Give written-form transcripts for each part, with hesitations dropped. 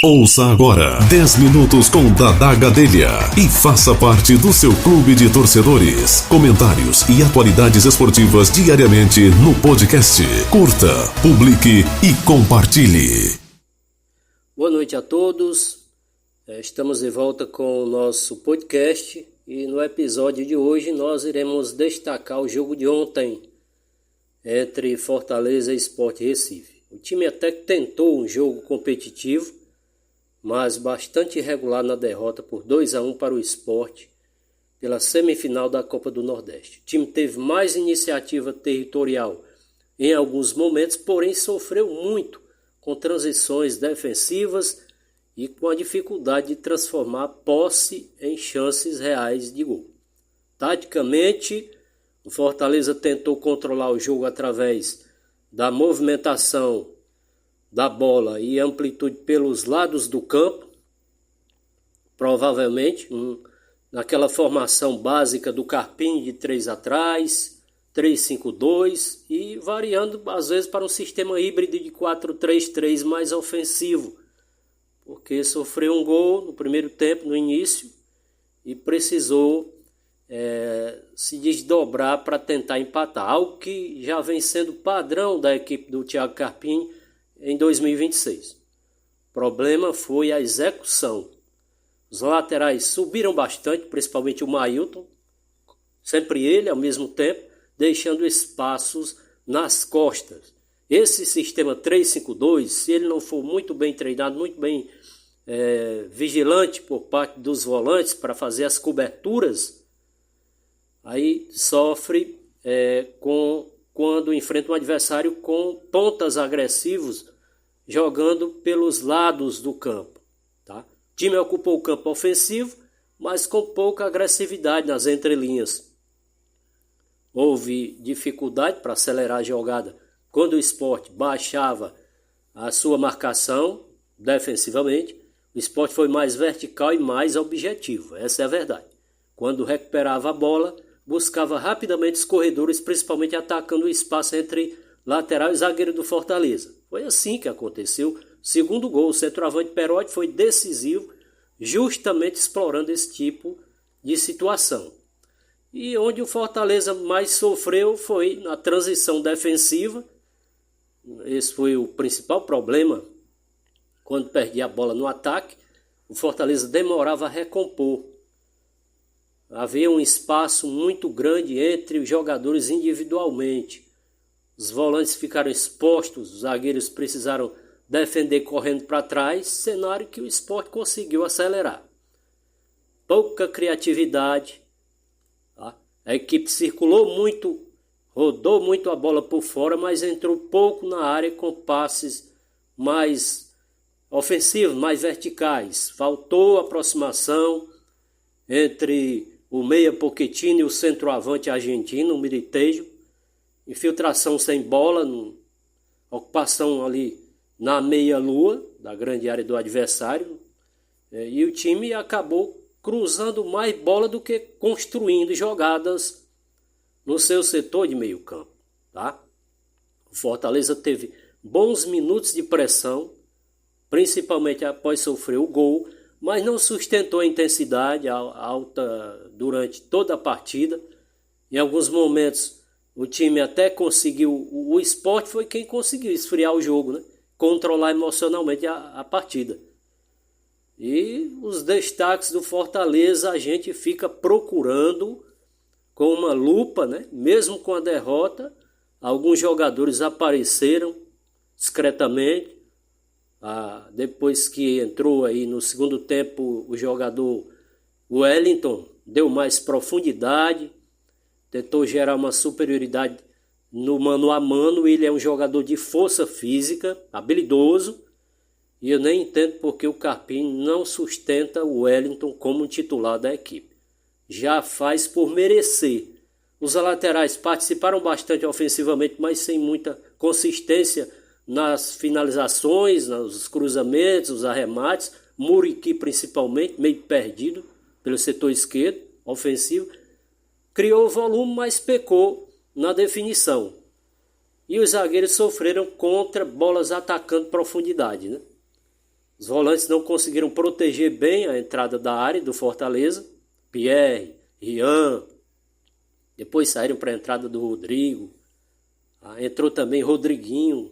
Ouça agora 10 minutos com Dadá Gadelha e faça parte do seu clube de torcedores. Comentários e atualidades esportivas diariamente no podcast. Curta, publique e compartilhe. Boa noite a todos. Estamos de volta com o nosso podcast e no episódio de hoje nós iremos destacar o jogo de ontem entre Fortaleza e Sport Recife. O time até tentou um jogo competitivo, mas bastante irregular na derrota por 2-1 para o Sport pela semifinal da Copa do Nordeste. O time teve mais iniciativa territorial em alguns momentos, porém sofreu muito com transições defensivas e com a dificuldade de transformar a posse em chances reais de gol. Taticamente, o Fortaleza tentou controlar o jogo através da movimentação da bola e amplitude pelos lados do campo, provavelmente naquela formação básica do Carpini de 3 atrás, 3-5-2 e variando às vezes para um sistema híbrido de 4-3-3 mais ofensivo, porque sofreu um gol no primeiro tempo, no início, e precisou se desdobrar para tentar empatar, algo que já vem sendo padrão da equipe do Thiago Carpini em 2026. O problema foi a execução. Os laterais subiram bastante, principalmente o Mailton, sempre ele ao mesmo tempo, deixando espaços nas costas. Esse sistema 3-5-2, se ele não for muito bem treinado, muito bem vigilante por parte dos volantes para fazer as coberturas, aí sofre quando enfrenta um adversário com pontas agressivos jogando pelos lados do campo. Tá? O time ocupou o campo ofensivo, mas com pouca agressividade nas entrelinhas. Houve dificuldade para acelerar a jogada quando o Sport baixava a sua marcação defensivamente. O Sport foi mais vertical e mais objetivo, essa é a verdade. Quando recuperava a bola, buscava rapidamente os corredores, principalmente atacando o espaço entre lateral e zagueiro do Fortaleza. Foi assim que aconteceu. O segundo gol, o centroavante Perotti, foi decisivo, justamente explorando esse tipo de situação. E onde o Fortaleza mais sofreu foi na transição defensiva. Esse foi o principal problema. Quando perdia a bola no ataque, o Fortaleza demorava a recompor. Havia um espaço muito grande entre os jogadores individualmente. Os volantes ficaram expostos, os zagueiros precisaram defender correndo para trás, cenário que o Sport conseguiu acelerar. Pouca criatividade. Tá? A equipe circulou muito, rodou muito a bola por fora, mas entrou pouco na área com passes mais ofensivos, mais verticais. Faltou aproximação entre o meia Pochettino e o centroavante argentino, o Militejo. Infiltração sem bola, ocupação ali na meia-lua da grande área do adversário. E o time acabou cruzando mais bola do que construindo jogadas no seu setor de meio campo. Tá? O Fortaleza teve bons minutos de pressão, principalmente após sofrer o gol, mas não sustentou a intensidade alta durante toda a partida. Em alguns momentos o time até conseguiu, o Sport foi quem conseguiu esfriar o jogo, né? Controlar emocionalmente a partida. E os destaques do Fortaleza a gente fica procurando com uma lupa, né? Mesmo com a derrota, alguns jogadores apareceram discretamente. Depois que entrou aí no segundo tempo o jogador Wellington deu mais profundidade, tentou gerar uma superioridade no mano a mano. Ele é um jogador de força física, habilidoso, e eu nem entendo porque o Carpini não sustenta o Wellington como titular da equipe. Já faz por merecer. Os laterais participaram bastante ofensivamente, mas sem muita consistência nas finalizações, nos cruzamentos, os arremates. Muriqui principalmente, meio perdido pelo setor esquerdo, ofensivo. Criou volume, mas pecou na definição. E os zagueiros sofreram contra bolas atacando profundidade, né? Os volantes não conseguiram proteger bem a entrada da área do Fortaleza. Pierre, Rian, depois saíram para a entrada do Rodrigo. Entrou também Rodriguinho,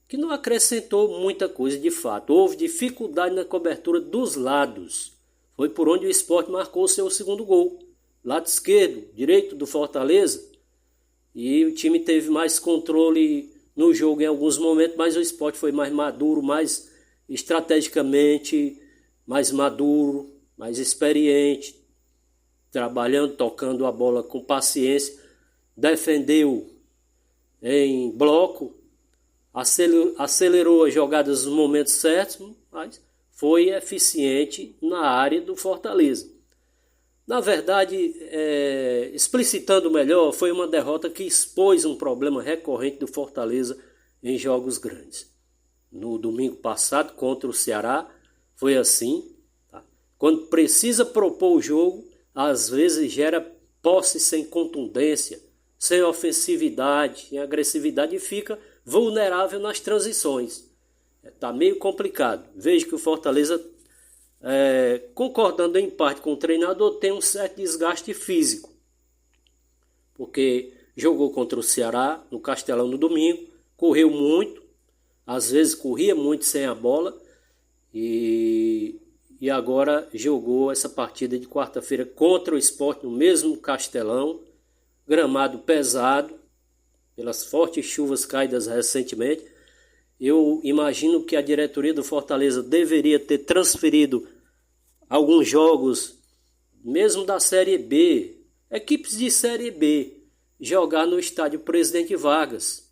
que não acrescentou muita coisa de fato. Houve dificuldade na cobertura dos lados. Foi por onde o Sport marcou seu segundo gol. Lado esquerdo, direito do Fortaleza. E o time teve mais controle no jogo em alguns momentos, mas o Sport foi mais maduro, mais estrategicamente mais maduro, mais experiente, trabalhando, tocando a bola com paciência, defendeu em bloco, acelerou as jogadas nos momentos certos, mas foi eficiente na área do Fortaleza. Na verdade, explicitando melhor, foi uma derrota que expôs um problema recorrente do Fortaleza em jogos grandes. No domingo passado, contra o Ceará, foi assim. Tá? Quando precisa propor o jogo, às vezes gera posse sem contundência, sem ofensividade, sem agressividade e fica vulnerável nas transições. Está meio complicado. Vejo que o Fortaleza, concordando em parte com o treinador, tem um certo desgaste físico. Porque jogou contra o Ceará no Castelão no domingo, correu muito, às vezes corria muito sem a bola e agora jogou essa partida de quarta-feira contra o Sport no mesmo Castelão, gramado pesado, pelas fortes chuvas caídas recentemente. Eu imagino que a diretoria do Fortaleza deveria ter transferido alguns jogos, mesmo da Série B, equipes de Série B, jogar no estádio Presidente Vargas.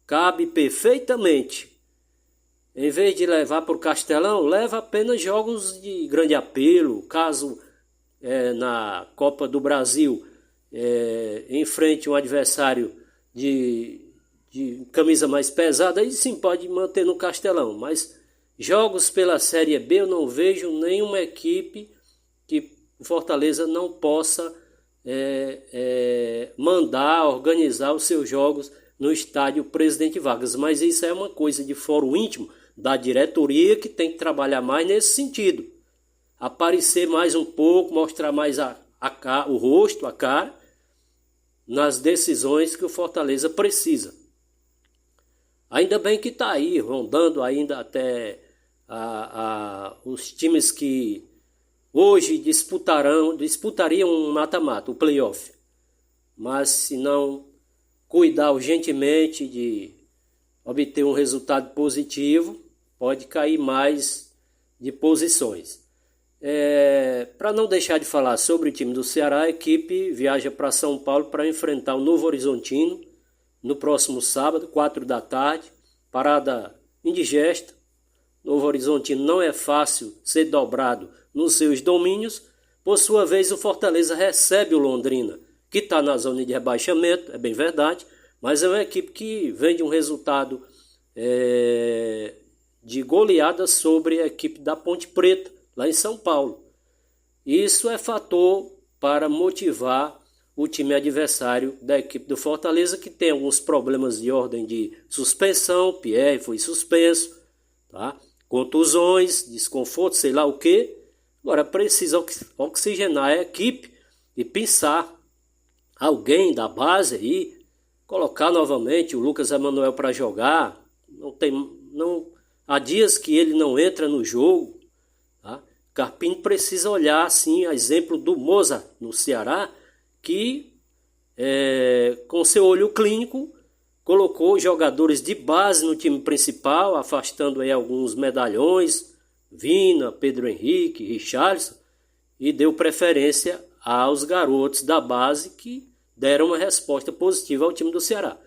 Cabe perfeitamente. Em vez de levar para o Castelão, leva apenas jogos de grande apelo. Caso na Copa do Brasil enfrente um adversário de camisa mais pesada, aí sim pode manter no Castelão. Mas jogos pela Série B eu não vejo nenhuma equipe que o Fortaleza não possa mandar, organizar os seus jogos no estádio Presidente Vargas. Mas isso é uma coisa de fórum íntimo da diretoria que tem que trabalhar mais nesse sentido. Aparecer mais um pouco, mostrar mais o rosto, a cara, nas decisões que o Fortaleza precisa. Ainda bem que está aí, rondando ainda até os times que hoje disputariam um mata-mata, o playoff. Mas se não cuidar urgentemente de obter um resultado positivo, pode cair mais de posições. Para não deixar de falar sobre o time do Ceará, a equipe viaja para São Paulo para enfrentar o Novo Horizontino no próximo sábado, 4 da tarde, parada indigesta. Novo Horizontino não é fácil ser dobrado nos seus domínios. Por sua vez, o Fortaleza recebe o Londrina, que está na zona de rebaixamento, é bem verdade, mas é uma equipe que vem de um resultado de goleada sobre a equipe da Ponte Preta, lá em São Paulo. Isso é fator para motivar o time adversário da equipe do Fortaleza, que tem alguns problemas de ordem de suspensão. Pierre foi suspenso, tá? Contusões, desconforto, sei lá o que. Agora precisa oxigenar a equipe e pensar alguém da base aí, colocar novamente o Lucas Emanuel para jogar. Há dias que ele não entra no jogo. Tá? Carpini precisa olhar assim, a exemplo do Mozart no Ceará, que com seu olho clínico colocou jogadores de base no time principal, afastando aí alguns medalhões, Vina, Pedro Henrique, Richarlison, e deu preferência aos garotos da base que deram uma resposta positiva ao time do Ceará.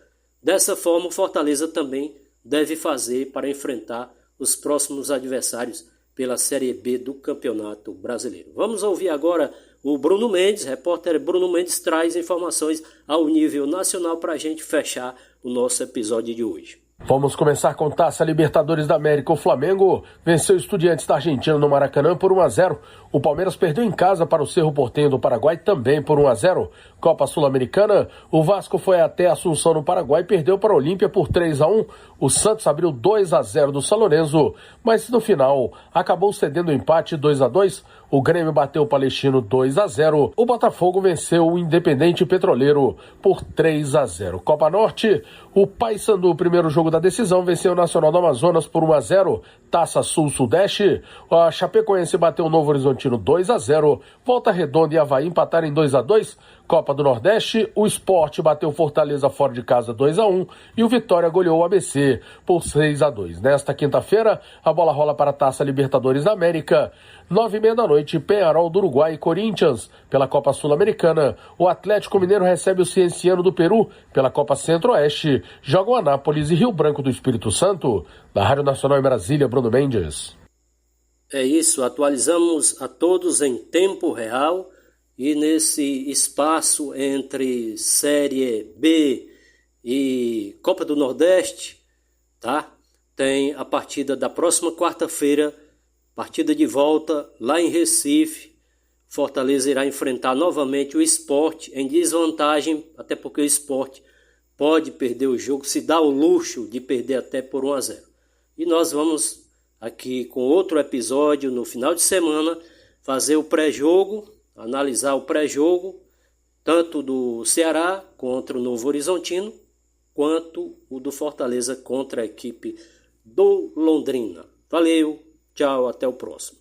Dessa forma, o Fortaleza também deve fazer para enfrentar os próximos adversários pela Série B do Campeonato Brasileiro. Vamos ouvir agora o Bruno Mendes, repórter Bruno Mendes traz informações ao nível nacional para a gente fechar o nosso episódio de hoje. Vamos começar com Taça Libertadores da América. O Flamengo venceu Estudiantes da Argentina no Maracanã por 1-0. O Palmeiras perdeu em casa para o Cerro Porteño do Paraguai também por 1-0. Copa Sul-Americana, o Vasco foi até Assunção no Paraguai e perdeu para a Olímpia por 3-1. O Santos abriu 2-0 do São Lourenço, mas no final acabou cedendo o empate 2-2. O Grêmio bateu o Palestino 2-0. O Botafogo venceu o Independente Petroleiro por 3-0. Copa Norte, o Paysandu, o primeiro jogo da decisão, venceu o Nacional do Amazonas por 1-0. Taça Sul-Sudeste, a Chapecoense bateu o Novo Horizontino 2-0. Volta Redonda e Avaí empataram em 2-2. Copa do Nordeste, o Sport bateu Fortaleza fora de casa 2-1 e o Vitória goleou o ABC por 6-2. Nesta quinta-feira, a bola rola para a Taça Libertadores da América. 9h30 da noite, Peñarol do Uruguai e Corinthians. Pela Copa Sul-Americana, o Atlético Mineiro recebe o Cienciano do Peru. Pela Copa Centro-Oeste, jogam Anápolis e Rio Branco do Espírito Santo. Da Rádio Nacional em Brasília, Bruno Mendes. É isso, atualizamos a todos em tempo real e nesse espaço entre Série B e Copa do Nordeste, tá? Tem a partida da próxima quarta-feira, partida de volta lá em Recife. Fortaleza irá enfrentar novamente o Sport em desvantagem, até porque o Sport pode perder o jogo, se dá o luxo de perder até por 1-0. E nós vamos aqui com outro episódio no final de semana fazer o pré-jogo, analisar o pré-jogo, tanto do Ceará contra o Novo Horizontino, quanto o do Fortaleza contra a equipe do Londrina. Valeu, tchau, até o próximo.